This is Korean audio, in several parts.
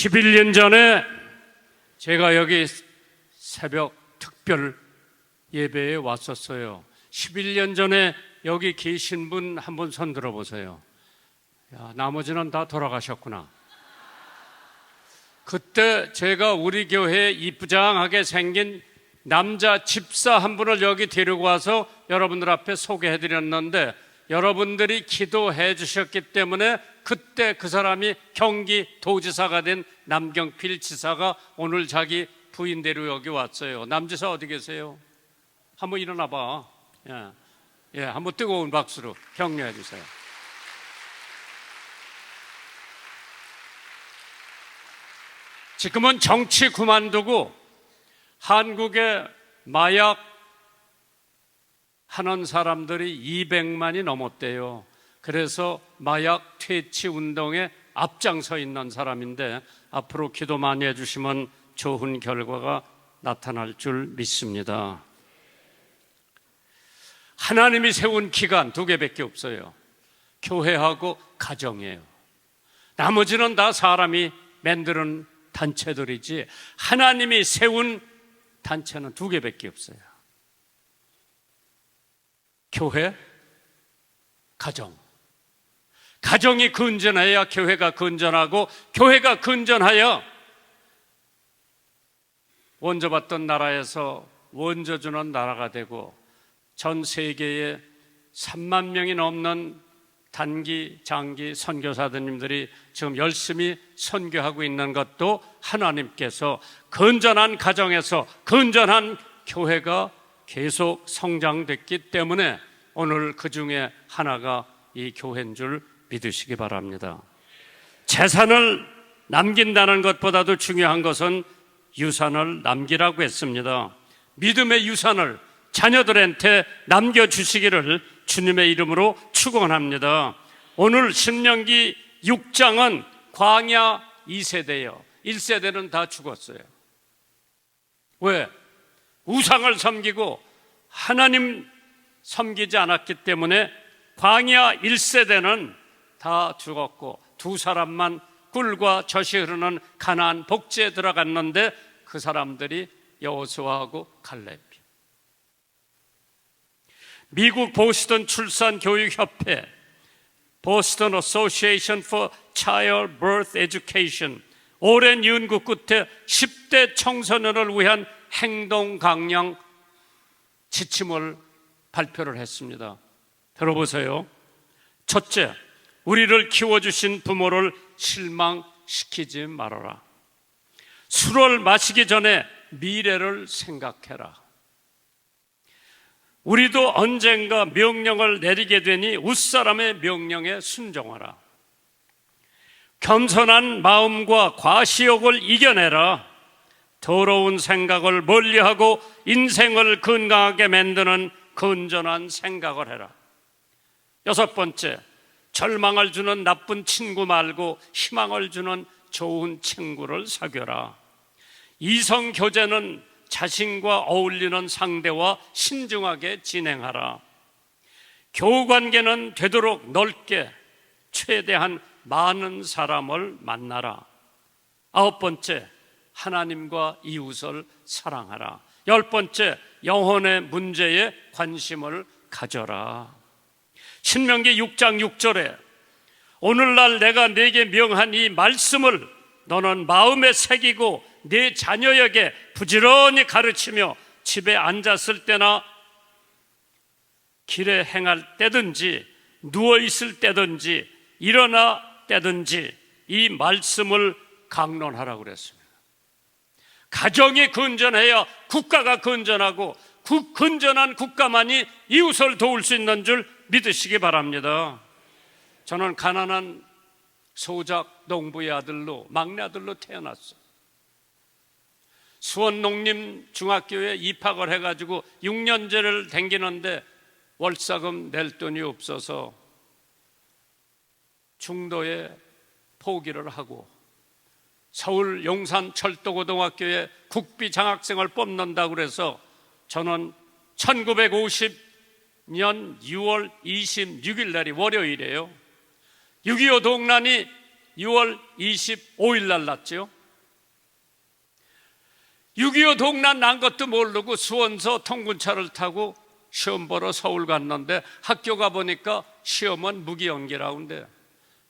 11년 전에 제가 여기 새벽 특별 예배에 왔었어요. 11년 전에 여기 계신 분 한 분 손 들어보세요. 야, 나머지는 다 돌아가셨구나. 그때 제가 우리 교회에 이쁘장하게 생긴 남자 집사 한 분을 여기 데리고 와서 여러분들 앞에 소개해드렸는데, 여러분들이 기도해 주셨기 때문에 그때 그 사람이 경기도지사가 된 남경필 지사가 오늘 자기 부인대로 여기 왔어요. 남지사 어디 계세요? 한번 일어나 봐. 예, 한번 뜨거운 박수로 격려해 주세요. 지금은 정치 그만두고 한국에 마약 하는 사람들이 200만이 넘었대요. 그래서 마약 퇴치 운동에 앞장서 있는 사람인데, 앞으로 기도 많이 해주시면 좋은 결과가 나타날 줄 믿습니다. 하나님이 세운 기관 두 개밖에 없어요. 교회하고 가정이에요. 나머지는 다 사람이 만드는 단체들이지, 하나님이 세운 단체는 두 개밖에 없어요. 교회, 가정. 가정이 건전해야 교회가 건전하고, 교회가 건전하여 원조 받던 나라에서 원조 주는 나라가 되고, 전 세계에 3만 명이 넘는 단기, 장기 선교사님들이 지금 열심히 선교하고 있는 것도 하나님께서 건전한 가정에서 건전한 교회가 계속 성장됐기 때문에 오늘 그 중에 하나가 이 교회인 줄 믿으시기 바랍니다. 재산을 남긴다는 것보다도 중요한 것은 유산을 남기라고 했습니다. 믿음의 유산을 자녀들한테 남겨주시기를 주님의 이름으로 축원합니다. 오늘 신명기 6장은 광야 2세대예요. 1세대는 다 죽었어요. 왜? 우상을 섬기고 하나님 섬기지 않았기 때문에 광야 1세대는 다 죽었고, 두 사람만 꿀과 젖이 흐르는 가나안 복지에 들어갔는데, 그 사람들이 여호수아하고 갈렙. 미국 보스턴 출산교육협회, 보스턴 Association for Child Birth Education, 오랜 연구 끝에 10대 청소년을 위한 행동 강령 지침을 발표를 했습니다. 들어보세요. 첫째, 우리를 키워주신 부모를 실망시키지 말아라. 술을 마시기 전에 미래를 생각해라. 우리도 언젠가 명령을 내리게 되니 웃사람의 명령에 순종하라. 겸손한 마음과 과시욕을 이겨내라. 더러운 생각을 멀리하고 인생을 건강하게 만드는 건전한 생각을 해라. 여섯 번째, 절망을 주는 나쁜 친구 말고 희망을 주는 좋은 친구를 사귀어라. 이성 교제는 자신과 어울리는 상대와 신중하게 진행하라. 교우 관계는 되도록 넓게 최대한 많은 사람을 만나라. 아홉 번째, 하나님과 이웃을 사랑하라. 열 번째, 영혼의 문제에 관심을 가져라. 신명기 6장 6절에 오늘날 내가 네게 명한 이 말씀을 너는 마음에 새기고 네 자녀에게 부지런히 가르치며 집에 앉았을 때나 길에 행할 때든지 누워있을 때든지 일어나 때든지 이 말씀을 강론하라고 그랬습니다. 가정이 건전해야 국가가 건전하고, 건전한 국가만이 이웃을 도울 수 있는 줄 믿으시기 바랍니다. 저는 가난한 소작 농부의 아들로, 막내 아들로 태어났어요. 수원농림중학교에 입학을 해가지고 6년제를 댕기는데 월사금 낼 돈이 없어서 중도에 포기를 하고, 서울 용산철도고등학교에 국비 장학생을 뽑는다고 그래서 저는 1950년 6월 26일 날이 월요일이에요. 6.25 동란이 6월 25일 날 났죠. 6.25 동란 난 것도 모르고 수원서 통근차를 타고 시험 보러 서울 갔는데 학교 가보니까 시험은 무기연기라는데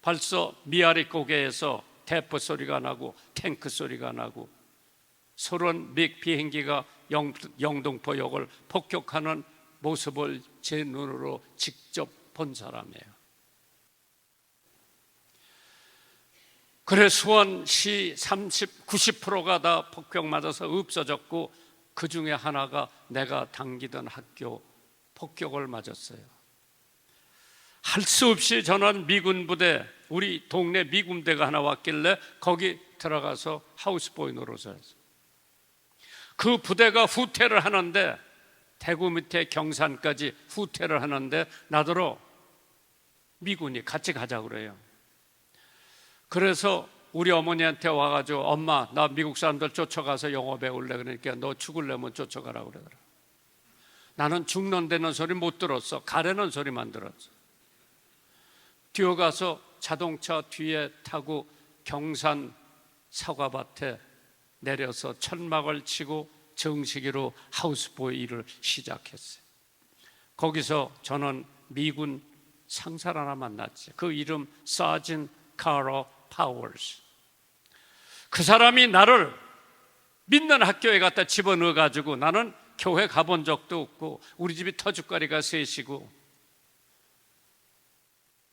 벌써 미아리 고개에서 대포 소리가 나고 탱크 소리가 나고 소련 믹 비행기가 영등포역을 폭격하는 모습을 제 눈으로 직접 본 사람이에요. 그래 수원시 90%가 다 폭격 맞아서 없어졌고 그 중에 하나가 내가 다니던 학교 폭격을 맞았어요. 할 수 없이 저는 미군 부대, 우리 동네 미군 부대가 하나 왔길래 거기 들어가서 하우스보이 노릇을 했어요. 그 부대가 후퇴를 하는데 대구 밑에 경산까지 후퇴를 하는데 나더러 미군이 같이 가자고 그래요. 그래서 우리 어머니한테 와가지고 엄마 나 미국 사람들 쫓아가서 영어 배울래 그러니까 너 죽을래면 쫓아가라고 그러더라. 나는 죽는다는 소리 못 들었어. 가라는 소리만 들었어. 뛰어가서 자동차 뒤에 타고 경산 사과밭에 내려서 천막을 치고 정식으로 하우스보이 일을 시작했어요. 거기서 저는 미군 상사를 하나 만났지. 그 이름 사진 카로 파워스. 그 사람이 나를 믿는 학교에 갖다 집어넣어 가지고 나는 교회 가본 적도 없고 우리 집이 터줏거리가 셋이고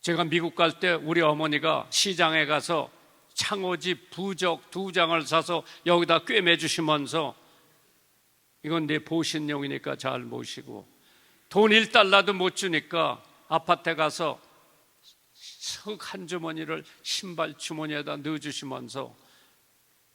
제가 미국 갈 때 우리 어머니가 시장에 가서 창호지 부적 2장을 사서 여기다 꿰매 주시면서 이건 내 보신용이니까 잘 모시고 돈 1달러도 못 주니까 아파트에 가서 석 한 주머니를 신발 주머니에다 넣어주시면서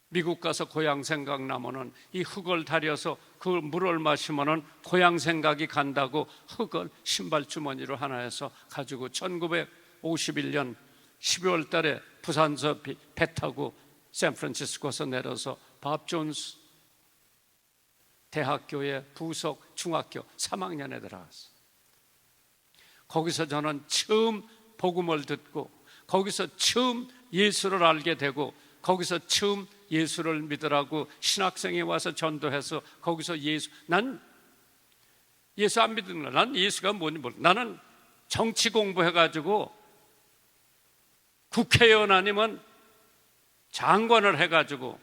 미국 가서 고향 생각나면은 이 흙을 다려서 그 물을 마시면은 고향 생각이 간다고 흙을 신발 주머니로 하나 해서 가지고 1951년 12월 달에 부산서 배 타고 샌프란시스코에서 내려서 밥 존스 대학교의 부속 중학교 3학년에 들어갔어요. 거기서 저는 처음 복음을 듣고 거기서 처음 예수를 알게 되고 거기서 처음 예수를 믿으라고 신학생이 와서 전도해서 거기서 난 예수 안 믿는 거야. 난 예수가 뭔지 몰라. 나는 정치 공부해가지고 국회의원 아니면 장관을 해가지고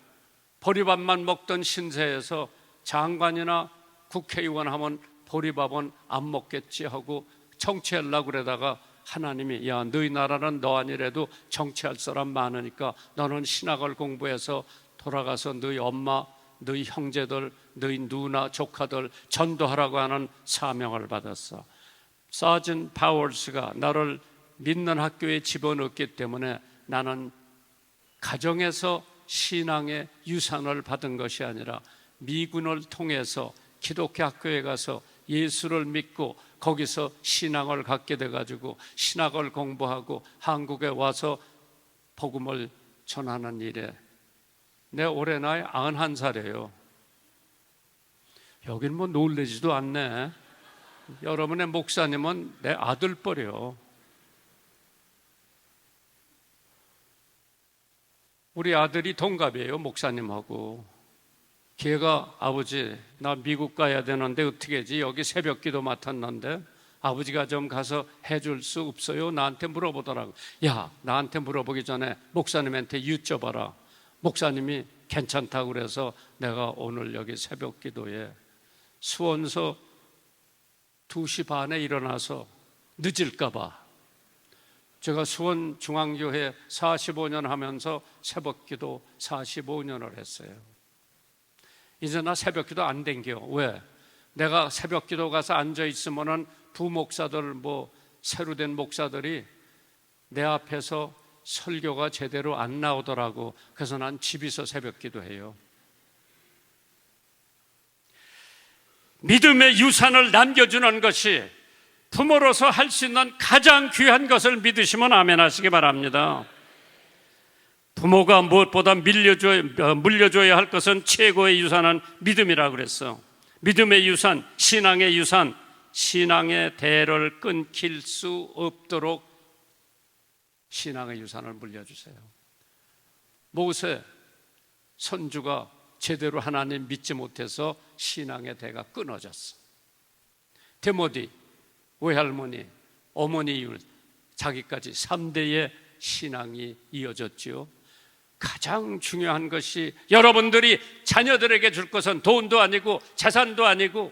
보리밥만 먹던 신세에서 장관이나 국회의원 하면 보리밥은 안 먹겠지 하고 정치하려고 그러다가 하나님이 야 너희 나라는 너 아니래도 정치할 사람 많으니까 너는 신학을 공부해서 돌아가서 너희 엄마, 너희 형제들, 너희 누나, 조카들 전도하라고 하는 사명을 받았어. 사진 파워스가 나를 믿는 학교에 집어넣었기 때문에 나는 가정에서 신앙의 유산을 받은 것이 아니라 미군을 통해서 기독교 학교에 가서 예수를 믿고 거기서 신앙을 갖게 돼가지고 신학을 공부하고 한국에 와서 복음을 전하는 일에 내 올해 나이 91살이에요. 여긴 뭐 놀라지도 않네. 여러분의 목사님은 내 아들뻘이요. 우리 아들이 동갑이에요, 목사님하고. 걔가 아버지 나 미국 가야 되는데 어떻게 하지? 여기 새벽기도 맡았는데 아버지가 좀 가서 해줄 수 없어요? 나한테 물어보더라고. 야 나한테 물어보기 전에 목사님한테 여쭤봐라. 목사님이 괜찮다고 그래서 내가 오늘 여기 새벽기도에 수원서 2시 반에 일어나서 늦을까 봐 제가 수원중앙교회 45년 하면서 새벽기도 45년을 했어요. 이제 나 새벽기도 안 댕겨. 왜? 내가 새벽기도 가서 앉아있으면은 부목사들 새로 된 목사들이 내 앞에서 설교가 제대로 안 나오더라고. 그래서 난 집에서 새벽기도 해요. 믿음의 유산을 남겨주는 것이 부모로서 할 수 있는 가장 귀한 것을 믿으시면 아멘 하시기 바랍니다. 부모가 무엇보다 물려줘야 할 것은 최고의 유산은 믿음이라고 그랬어. 믿음의 유산, 신앙의 유산, 신앙의 대를 끊길 수 없도록 신앙의 유산을 물려주세요. 모세 선주가 제대로 하나님 믿지 못해서 신앙의 대가 끊어졌어. 디모데 외할머니, 어머니 이후 자기까지 3대의 신앙이 이어졌지요. 가장 중요한 것이 여러분들이 자녀들에게 줄 것은 돈도 아니고 재산도 아니고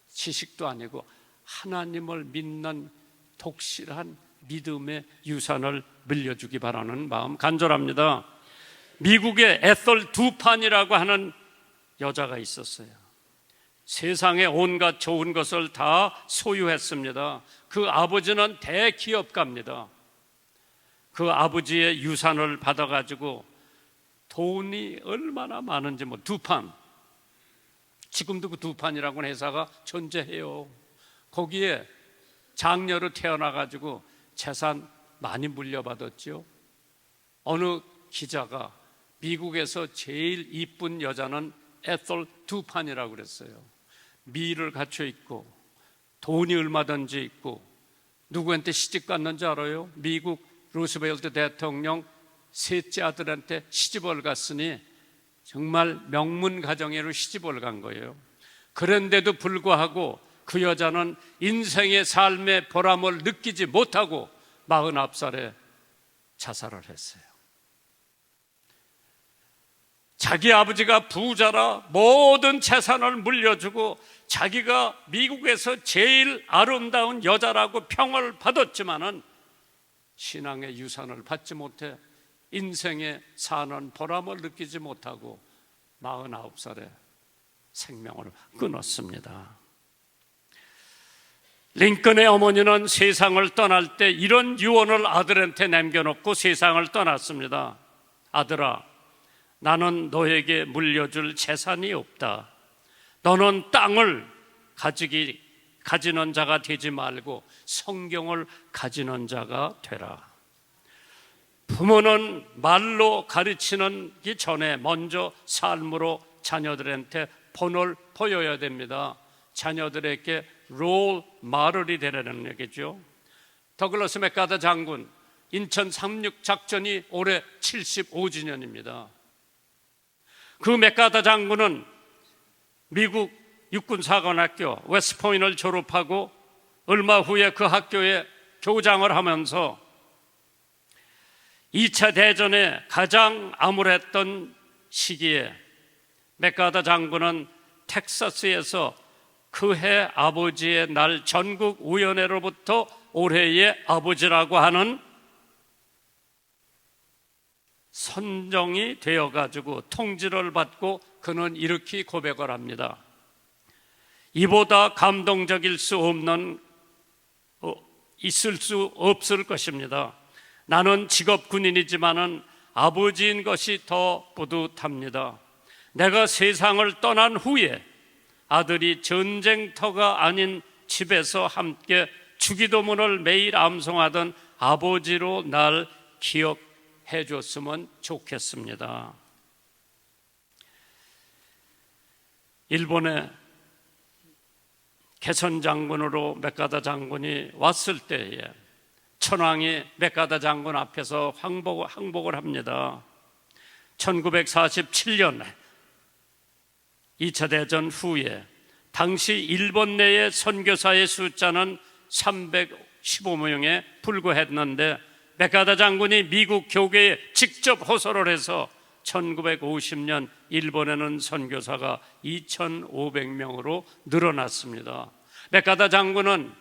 지식도 아니고 하나님을 믿는 독실한 믿음의 유산을 물려주기 바라는 마음 간절합니다. 미국에 에설 두판이라고 하는 여자가 있었어요. 세상의 온갖 좋은 것을 다 소유했습니다. 그 아버지는 대기업가입니다. 그 아버지의 유산을 받아가지고 돈이 얼마나 많은지 두판, 지금도 그 두판이라고 하는 회사가 존재해요. 거기에 장녀로 태어나가지고 재산 많이 물려받았죠. 어느 기자가 미국에서 제일 이쁜 여자는 에설 두판이라고 그랬어요. 미를 갖춰 있고 돈이 얼마든지 있고 누구한테 시집 갔는지 알아요? 미국 루스벨트 대통령 셋째 아들한테 시집을 갔으니 정말 명문 가정으로 시집을 간 거예요. 그런데도 불구하고 그 여자는 인생의 삶의 보람을 느끼지 못하고 49살에 자살을 했어요. 자기 아버지가 부자라 모든 재산을 물려주고 자기가 미국에서 제일 아름다운 여자라고 평을 받았지만은 신앙의 유산을 받지 못해 인생에 사는 보람을 느끼지 못하고 49살에 생명을 끊었습니다. 링컨의 어머니는 세상을 떠날 때 이런 유언을 아들한테 남겨놓고 세상을 떠났습니다. 아들아, 나는 너에게 물려줄 재산이 없다. 너는 땅을 가지는 자가 되지 말고 성경을 가지는 자가 되라. 부모는 말로 가르치는 기 전에 먼저 삶으로 자녀들한테 본을 보여야 됩니다. 자녀들에게 롤 모델이 되라는 얘기죠. 더글러스 맥가더 장군 인천 상륙 작전이 올해 75주년입니다. 그 맥가더 장군은 미국 육군사관학교 웨스트포인트를 졸업하고 얼마 후에 그 학교에 교장을 하면서 2차 대전에 가장 암울했던 시기에 맥가더 장군은 텍사스에서 그해 아버지의 날 전국위원회로부터 올해의 아버지라고 하는 선정이 되어가지고 통지를 받고 그는 이렇게 고백을 합니다. 이보다 감동적일 수 없는 있을 수 없을 것입니다. 나는 직업 군인이지만은 아버지인 것이 더 뿌듯합니다. 내가 세상을 떠난 후에 아들이 전쟁터가 아닌 집에서 함께 주기도문을 매일 암송하던 아버지로 날 기억해 줬으면 좋겠습니다. 일본의 개선 장군으로 맥가더 장군이 왔을 때에 천황이 맥가더 장군 앞에서 항복을 합니다. 1947년 2차 대전 후에 당시 일본 내의 선교사의 숫자는 315명에 불과했는데 맥가더 장군이 미국 교계에 직접 호소를 해서 1950년 일본에는 선교사가 2,500명으로 늘어났습니다. 맥가더 장군은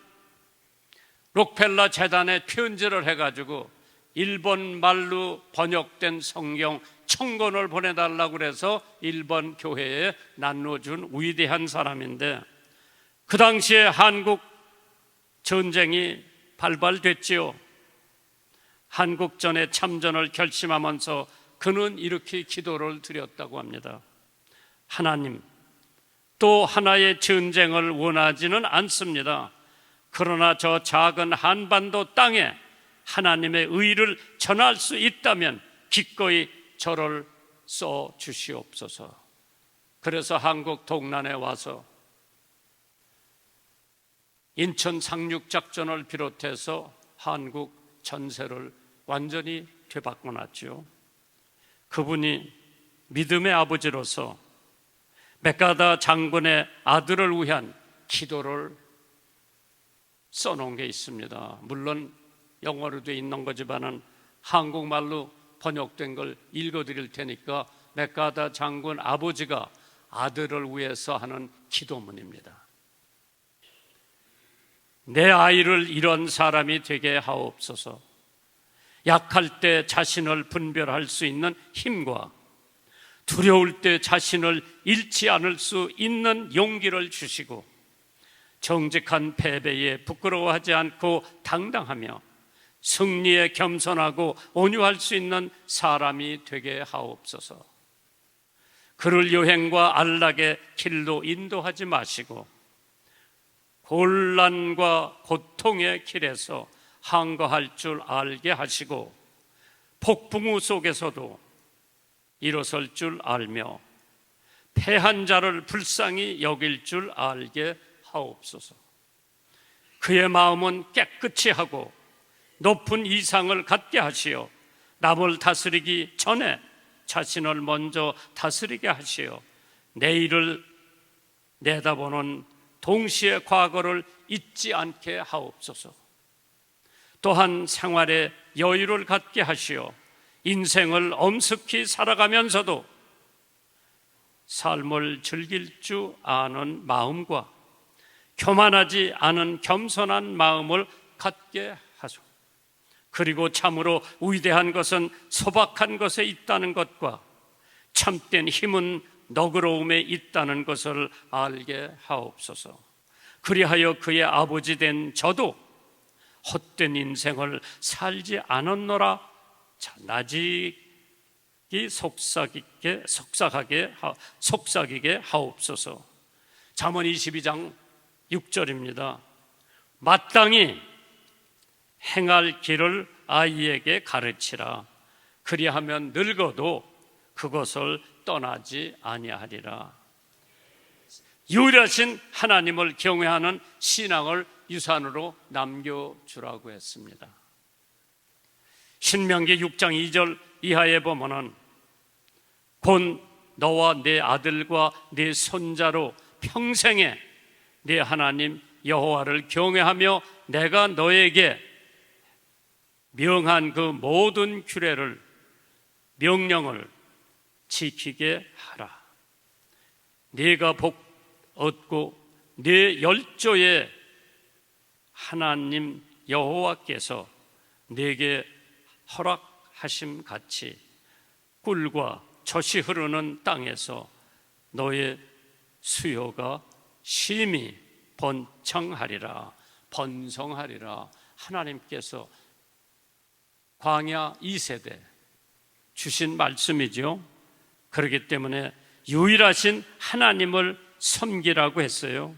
록펠러 재단에 편지를 해가지고 일본 말로 번역된 성경 1000권을 보내달라고 그래서 일본 교회에 나눠준 위대한 사람인데 그 당시에 한국 전쟁이 발발됐지요. 한국전에 참전을 결심하면서 그는 이렇게 기도를 드렸다고 합니다. 하나님, 또 하나의 전쟁을 원하지는 않습니다. 그러나 저 작은 한반도 땅에 하나님의 의를 전할 수 있다면 기꺼이 저를 써 주시옵소서. 그래서 한국 동란에 와서 인천 상륙작전을 비롯해서 한국 전세를 완전히 되바꿔 놨죠. 그분이 믿음의 아버지로서 맥가다 장군의 아들을 위한 기도를 써놓은 게 있습니다. 물론 영어로 돼 있는 거지만은 한국말로 번역된 걸 읽어드릴 테니까 맥가다 장군 아버지가 아들을 위해서 하는 기도문입니다. 내 아이를 이런 사람이 되게 하옵소서. 약할 때 자신을 분별할 수 있는 힘과 두려울 때 자신을 잃지 않을 수 있는 용기를 주시고 정직한 패배에 부끄러워하지 않고 당당하며 승리에 겸손하고 온유할 수 있는 사람이 되게 하옵소서. 그를 여행과 안락의 길로 인도하지 마시고 곤란과 고통의 길에서 항거할 줄 알게 하시고 폭풍우 속에서도 일어설 줄 알며 패한 자를 불쌍히 여길 줄 알게 하옵소서. 그의 마음은 깨끗이 하고 높은 이상을 갖게 하시어 남을 다스리기 전에 자신을 먼저 다스리게 하시어 내일을 내다보는 동시에 과거를 잊지 않게 하옵소서. 또한 생활에 여유를 갖게 하시어 인생을 엄숙히 살아가면서도 삶을 즐길 줄 아는 마음과 교만하지 않은 겸손한 마음을 갖게 하소서. 그리고 참으로 위대한 것은 소박한 것에 있다는 것과 참된 힘은 너그러움에 있다는 것을 알게 하옵소서. 그리하여 그의 아버지 된 저도 헛된 인생을 살지 않았노라 나직이 속삭이게 하옵소서. 잠언 22장 6절입니다. 마땅히 행할 길을 아이에게 가르치라. 그리하면 늙어도 그것을 떠나지 아니하리라. 유일하신 하나님을 경외하는 신앙을 유산으로 남겨주라고 했습니다. 신명기 6장 2절 이하에 보면은 곧 너와 내 아들과 내 손자로 평생에 네 하나님 여호와를 경외하며 내가 너에게 명한 그 모든 규례를 명령을 지키게 하라. 네가 복 얻고 네 열조의 하나님 여호와께서 네게 허락하심 같이 꿀과 젖이 흐르는 땅에서 너의 수요가 심히 번창하리라. 번성하리라. 하나님께서 광야 2세대 주신 말씀이죠. 그렇기 때문에 유일하신 하나님을 섬기라고 했어요.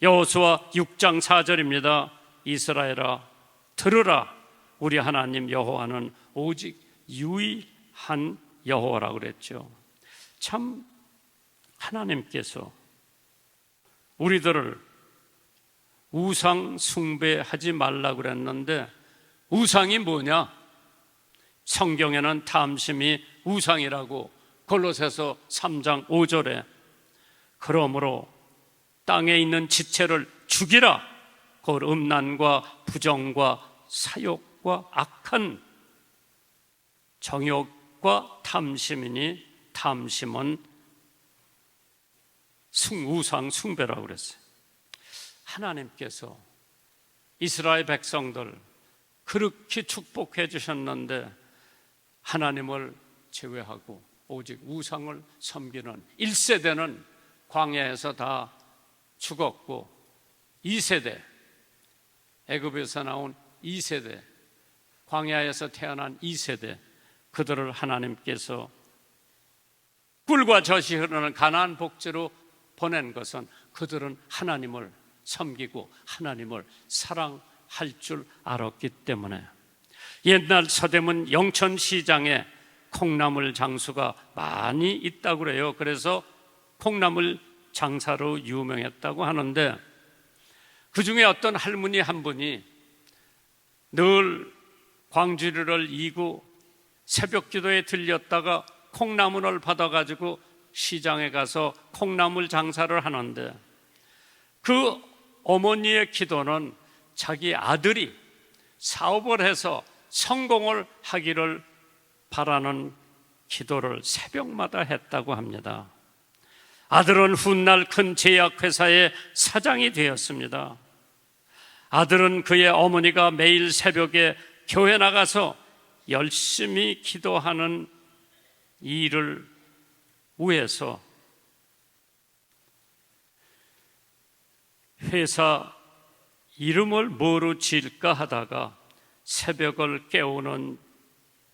여호수아 6장 4절입니다. 이스라엘아 들으라. 우리 하나님 여호와는 오직 유일한 여호와라고 그랬죠. 참 하나님께서 우리들을 우상 숭배하지 말라고 그랬는데 우상이 뭐냐? 성경에는 탐심이 우상이라고 골로새서 3장 5절에 그러므로 땅에 있는 지체를 죽이라. 곧 음란과 부정과 사욕과 악한 정욕과 탐심이니 탐심은 우상 숭배라고 그랬어요. 하나님께서 이스라엘 백성들 그렇게 축복해 주셨는데 하나님을 제외하고 오직 우상을 섬기는 1세대는 광야에서 다 죽었고 2세대 애굽에서 나온 2세대 광야에서 태어난 2세대 그들을 하나님께서 꿀과 젖이 흐르는 가나안 복지로 보낸 것은 그들은 하나님을 섬기고 하나님을 사랑할 줄 알았기 때문에 옛날 서대문 영천시장에 콩나물 장수가 많이 있다고 그래요. 그래서 콩나물 장사로 유명했다고 하는데 그 중에 어떤 할머니 한 분이 늘 광주리를 이고 새벽 기도에 들렸다가 콩나물을 받아가지고 시장에 가서 콩나물 장사를 하는데, 그 어머니의 기도는 자기 아들이 사업을 해서 성공을 하기를 바라는 기도를 새벽마다 했다고 합니다. 아들은 훗날 큰 제약회사의 사장이 되었습니다. 아들은 그의 어머니가 매일 새벽에 교회 나가서 열심히 기도하는 일을 위해서 회사 이름을 뭐로 지을까 하다가 새벽을 깨우는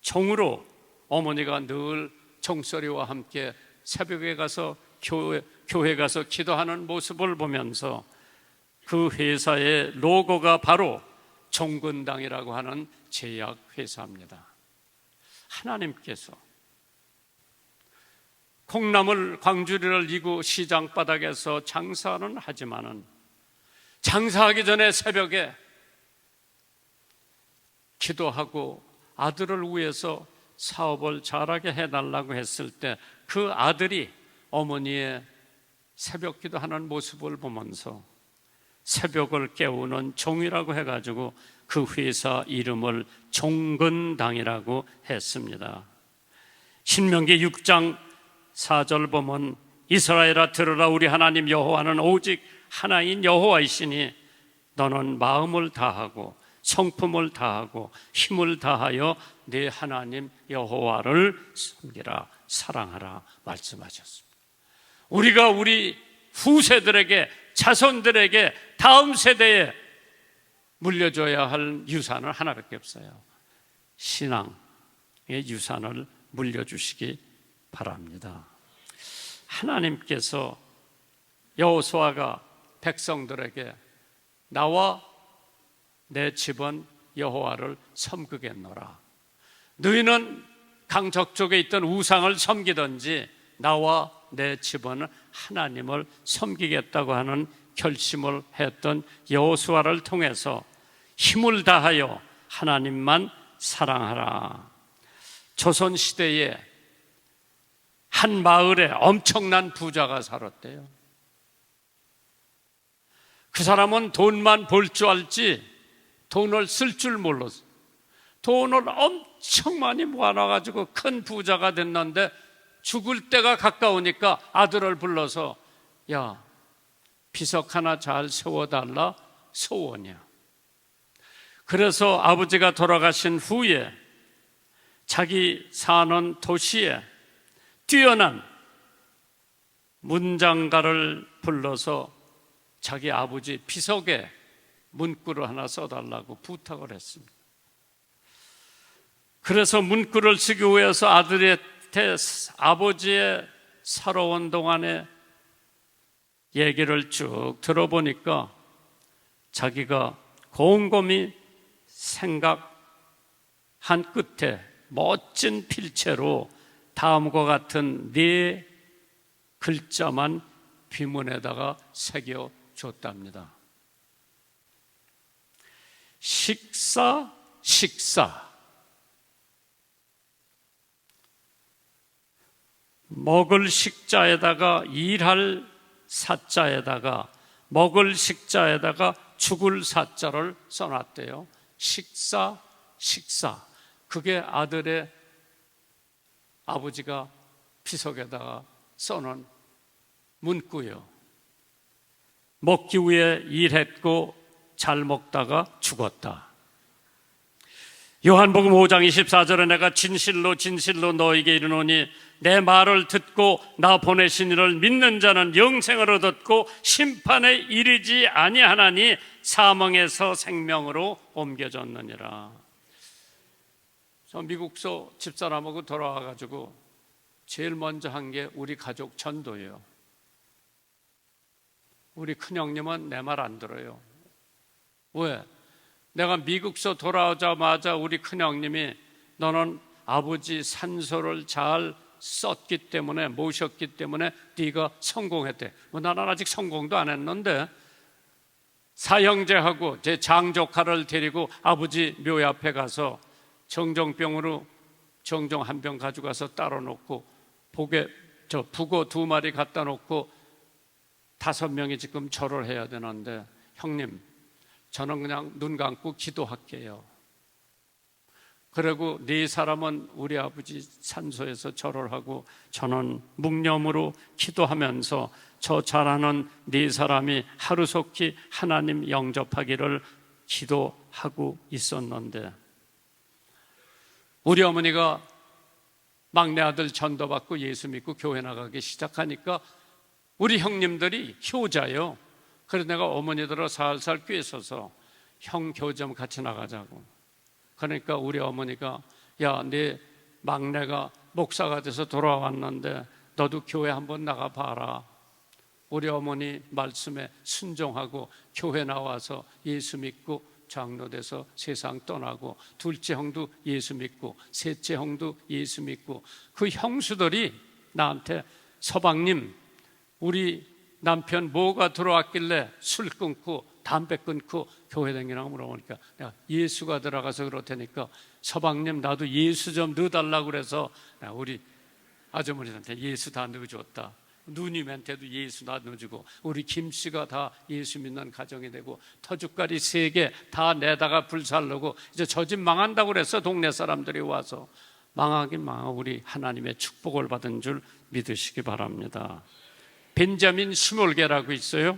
종으로 어머니가 늘 종소리와 함께 새벽에 가서 교회 가서 기도하는 모습을 보면서 그 회사의 로고가 바로 종근당이라고 하는 제약회사입니다. 하나님께서 콩나물 광주리를 이고 시장 바닥에서 장사는 하지만은 장사하기 전에 새벽에 기도하고 아들을 위해서 사업을 잘하게 해달라고 했을 때 그 아들이 어머니의 새벽 기도하는 모습을 보면서 새벽을 깨우는 종이라고 해가지고 그 회사 이름을 종근당이라고 했습니다. 신명기 6장 4절 보면 이스라엘아 들으라, 우리 하나님 여호와는 오직 하나인 여호와이시니 너는 마음을 다하고 성품을 다하고 힘을 다하여 네 하나님 여호와를 섬기라, 사랑하라 말씀하셨습니다. 우리가 우리 후세들에게, 자손들에게, 다음 세대에 물려줘야 할 유산은 하나밖에 없어요. 신앙의 유산을 물려주시기 바랍니다. 하나님께서 여호수아가 백성들에게 나와 내 집은 여호와를 섬기겠노라, 너희는 강 저쪽에 있던 우상을 섬기든지 나와 내 집은 하나님을 섬기겠다고 하는 결심을 했던 여호수아를 통해서 힘을 다하여 하나님만 사랑하라. 조선시대에 한 마을에 엄청난 부자가 살았대요. 그 사람은 돈만 벌 줄 알지 돈을 쓸 줄 몰랐어. 돈을 엄청 많이 모아놔가지고 큰 부자가 됐는데 죽을 때가 가까우니까 아들을 불러서 야, 비석 하나 잘 세워달라 소원이야. 그래서 아버지가 돌아가신 후에 자기 사는 도시에 뛰어난 문장가를 불러서 자기 아버지 비석에 문구를 하나 써달라고 부탁을 했습니다. 그래서 문구를 쓰기 위해서 아들한테 아버지의 살아온 동안에 얘기를 쭉 들어보니까 자기가 곰곰이 생각한 끝에 멋진 필체로 다음과 같은 네 글자만 비문에다가 새겨줬답니다. 식사, 식사. 먹을 식자에다가 일할 사자에다가 먹을 식자에다가 죽을 사자를 써놨대요. 식사, 식사. 그게 아들의 아버지가 비석에다가 써놓은 문구요. 먹기 위해 일했고 잘 먹다가 죽었다. 요한복음 5장 24절에 내가 진실로 진실로 너에게 이르노니 내 말을 듣고 나 보내신 이를 믿는 자는 영생을 얻었고 심판에 이르지 아니하나니 사망에서 생명으로 옮겨졌느니라. 저 미국서 집사람하고 돌아와가지고 제일 먼저 한 게 우리 가족 전도예요. 우리 큰형님은 내 말 안 들어요. 왜? 내가 미국서 돌아오자마자 우리 큰형님이 너는 아버지 산소를 잘 썼기 때문에, 모셨기 때문에 네가 성공했대. 나는 아직 성공도 안 했는데 사형제하고 제 장조카를 데리고 아버지 묘 앞에 가서 정정병으로 정종 한 병 가져가서 따로 놓고 북어 2마리 갖다 놓고 5명이 지금 절을 해야 되는데, 형님, 저는 그냥 눈 감고 기도할게요. 그리고 4사람은 우리 아버지 산소에서 절을 하고 저는 묵념으로 기도하면서 저 잘하는 4사람이 하루속히 하나님 영접하기를 기도하고 있었는데, 우리 어머니가 막내 아들 전도받고 예수 믿고 교회 나가기 시작하니까 우리 형님들이 효자예요. 그래서 내가 어머니들을 살살 꿰서서 형 교회 좀 같이 나가자고. 그러니까 우리 어머니가, 야, 네 막내가 목사가 돼서 돌아왔는데 너도 교회 한번 나가봐라. 우리 어머니 말씀에 순종하고 교회 나와서 예수 믿고 장로돼서 세상 떠나고, 둘째 형도 예수 믿고 셋째 형도 예수 믿고, 그 형수들이 나한테 서방님, 우리 남편 뭐가 들어왔길래 술 끊고 담배 끊고 교회 다니라고 물어보니까 내가 예수가 들어가서 그렇다니까 서방님 나도 예수 좀 넣어달라고 그래서 우리 아주머니한테 예수 다 넣어줬다. 누님한테도 예수 다 넣어주고, 우리 김씨가 다 예수 믿는 가정이 되고, 터줏가리 3개 다 내다가 불살르고 이제 저 집 망한다고 그래서 동네 사람들이 와서. 망하긴 망하고 우리 하나님의 축복을 받은 줄 믿으시기 바랍니다. 벤자민 스몰게라고 있어요.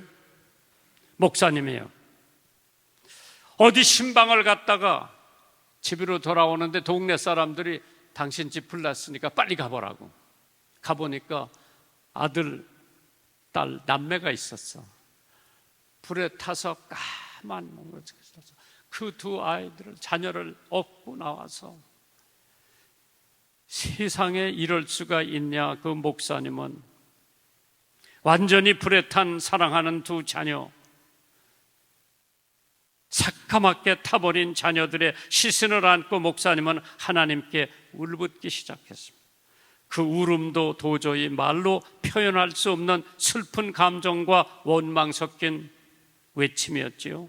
목사님이에요. 어디 신방을 갔다가 집으로 돌아오는데 동네 사람들이 당신 집 불났으니까 빨리 가보라고. 가보니까 아들, 딸, 남매가 있었어. 불에 타서 까만 몸으로 있어서 그 2 아이들을, 자녀를 업고 나와서, 세상에 이럴 수가 있냐. 그 목사님은 완전히 불에 탄 사랑하는 2 자녀, 새까맣게 타버린 자녀들의 시신을 안고 목사님은 하나님께 울붓기 시작했습니다. 그 울음도 도저히 말로 표현할 수 없는 슬픈 감정과 원망 섞인 외침이었지요.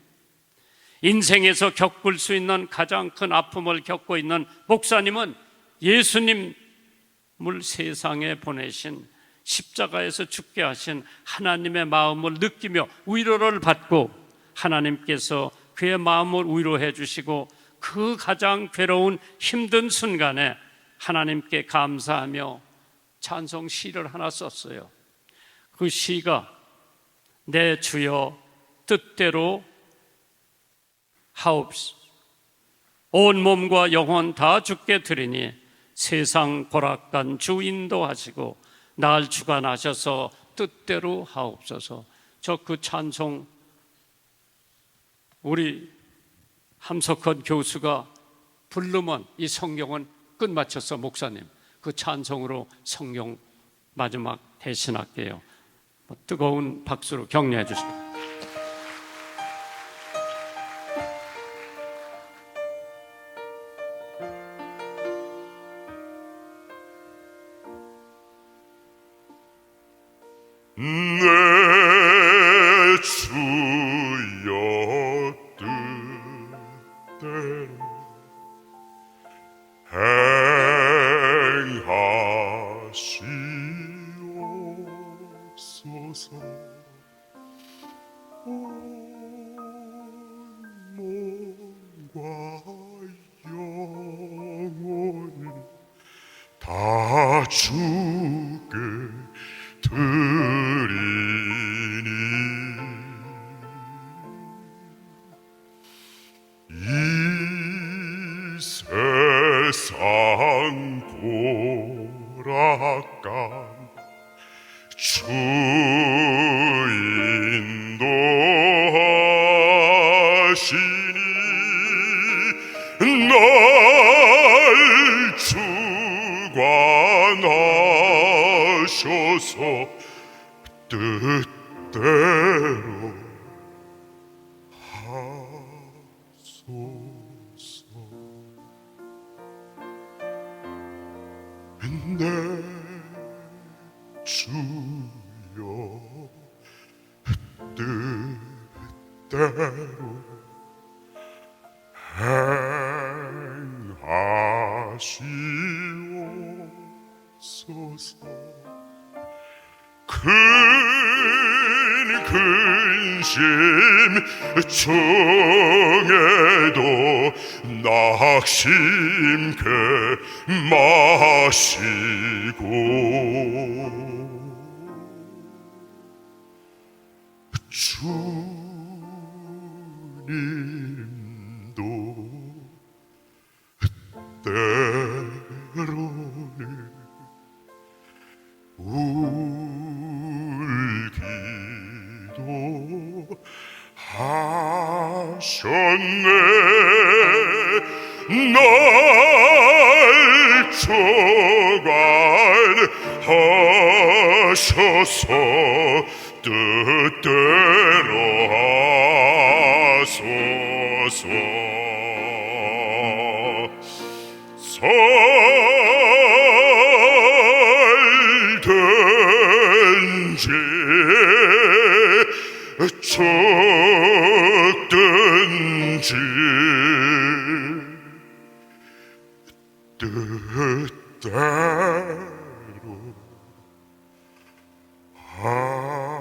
인생에서 겪을 수 있는 가장 큰 아픔을 겪고 있는 목사님은 예수님을 세상에 보내신, 십자가에서 죽게 하신 하나님의 마음을 느끼며 위로를 받고, 하나님께서 그의 마음을 위로해 주시고 그 가장 괴로운 힘든 순간에 하나님께 감사하며 찬송 시를 하나 썼어요. 그 시가 내 주여 뜻대로 하옵소서. 온 몸과 영혼 다 주께 드리니 세상 보락간 주 인도하시고 날 주관하셔서 뜻대로 하옵소서. 저 그 찬송 우리 함석헌 교수가 부르면 이 성경은 끝마쳐서 목사님 그 찬송으로 성경 마지막 대신할게요. 뜨거운 박수로 격려해 주십시오. 내 주여 뜻대로 행하시옵소서. 온 몸과 영혼을 다 주께 드리니 이 세상 보락간 주 인도하시니 날 주관하셔서 뜻대로 하소서. 내 주여 뜻대로 행하시 큰 근심 중에도 낙심케 마시고 주님도 때로는 울기도 하셨네. 날 초관하셔서 뜻대로 하소서. 살든지 죽든지 뜻대로 하소서.